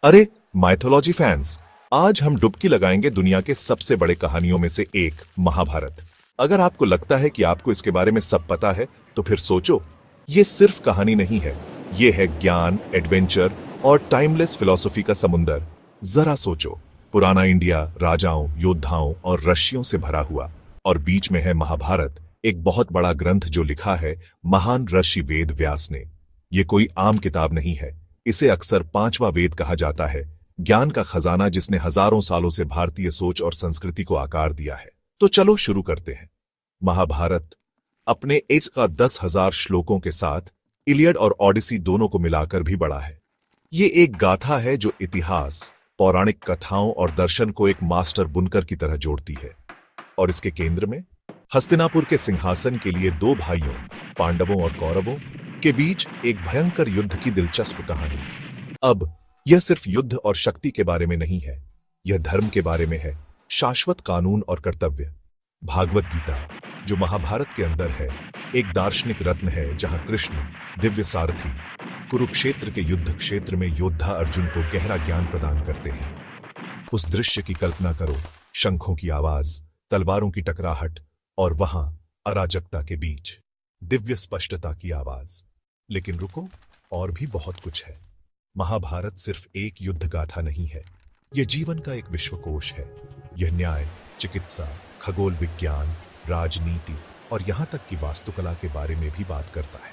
अरे mythology fans, आज हम डुबकी लगाएंगे दुनिया के सबसे बड़े कहानियों में से एक, महाभारत। अगर आपको लगता है कि आपको इसके बारे में सब पता है, तो फिर सोचो, ये सिर्फ कहानी नहीं है, ये है ज्ञान, एडवेंचर और टाइमलेस फिलॉसफी का समुंदर। जरा सोचो, पुराना इंडिया राजाओं, योद्धाओं और ऋषियों से भरा हुआ, और बीच में है महाभारत, एक बहुत बड़ा ग्रंथ जो लिखा है महान ऋषि वेद व्यास ने। ये कोई आम किताब नहीं है, इसे अक्सर पांचवा वेद कहा जाता है, ज्ञान का खजाना जिसने हजारों सालों से भारतीय सोच और संस्कृति को आकार दिया है। तो चलो शुरू करते हैं। महाभारत अपने एज का 10,000 श्लोकों के साथ इलियड और ओडिसी दोनों को मिलाकर भी बड़ा है। ये एक गाथा है जो इतिहास, पौराणिक कथाओं और दर्शन को एक मास्टर बुनकर की तरह जोड़ती है। और इसके केंद्र में हस्तिनापुर के सिंहासन के लिए दो भाइयों, पांडवों और कौरवों के बीच एक भयंकर युद्ध की दिलचस्प कहानी। अब यह सिर्फ युद्ध और शक्ति के बारे में नहीं है, यह धर्म के बारे में है, शाश्वत कानून और कर्तव्य। भागवत गीता, जो महाभारत के अंदर है, एक दार्शनिक रत्न है जहां कृष्ण, दिव्य सारथी, कुरुक्षेत्र के युद्ध क्षेत्र में योद्धा अर्जुन को गहरा ज्ञान प्रदान करते हैं। उस दृश्य की कल्पना करो, शंखों की आवाज, तलवारों की टकराहट और वहां अराजकता के बीच दिव्य स्पष्टता की आवाज। लेकिन रुको, और भी बहुत कुछ है। महाभारत सिर्फ एक युद्ध गाथा नहीं है, यह जीवन का एक विश्वकोश है। यह न्याय, चिकित्सा, खगोल विज्ञान, राजनीति और यहां तक कि वास्तुकला के बारे में भी बात करता है।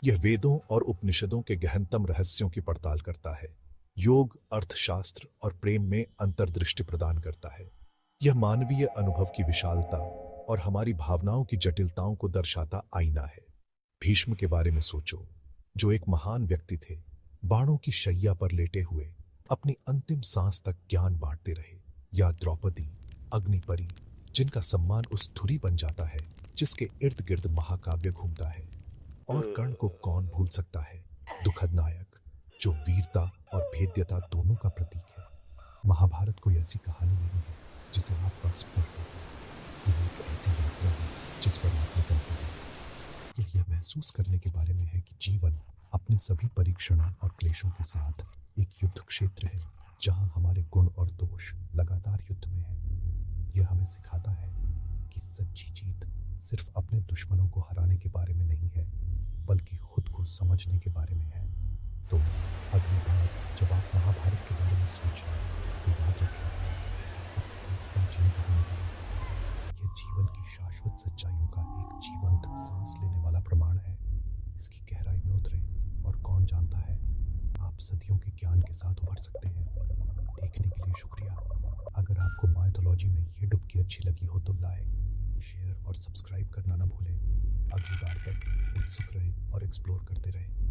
यह वेदों और उपनिषदों के गहनतम रहस्यों की पड़ताल करता है, योग, अर्थशास्त्र और प्रेम में अंतर्दृष्टि प्रदान करता है। यह मानवीय अनुभव की विशालता और हमारी भावनाओं की जटिलताओं को दर्शाता आईना है। भीष्म के बारे में सोचो, जो एक महान व्यक्ति थे, बाणों की शैया पर लेटे हुए अपनी अंतिम सांस तक ज्ञान बांटते रहे। या द्रौपदी, अग्निपरी, जिनका सम्मान उस धुरी बन जाता है जिसके इर्द गिर्द महाकाव्य घूमता है। और कर्ण को कौन भूल सकता है, दुखद नायक, जो वीरता और भेद्यता दोनों का प्रतीक है। महाभारत कोई ऐसी कहानी नहीं है जिसे आप बस पढ़ते हैं, यह एक ऐसी यात्रा है जिस पर आप निकलते हैं। यह महसूस करने के बारे में है कि जीवन अपने सभी परीक्षणों और क्लेशों के साथ एक युद्ध क्षेत्र है, जहां हमारे गुण और दोष लगातार युद्ध में हैं। यह हमें सिखाता है कि सच्ची जीत सिर्फ अपने दुश्मनों को हराने के बारे में नहीं है, बल्कि खुद को समझने के बारे में है। तो अगली बार जब आप महाभारत के बारे में सोचें, तो याद रखें, सिर्फ एक प्राचीन कहानी नहीं, यह जीवन की शाश्वत सच्चाइयों का एक जीवंत सांस लेने वाला प्रमाण है। इसकी गहराई में उतरें और कौन जानता है, आप सदियों के ज्ञान के साथ उभर सकते हैं। देखने के लिए शुक्रिया। अगर आपको माइथोलॉजी में ये डुबकी अच्छी लगी हो तो लाइक, शेयर और सब्सक्राइब करना ना भूलें। अगली बार तक उत्सुक रहें और एक्सप्लोर करते रहें।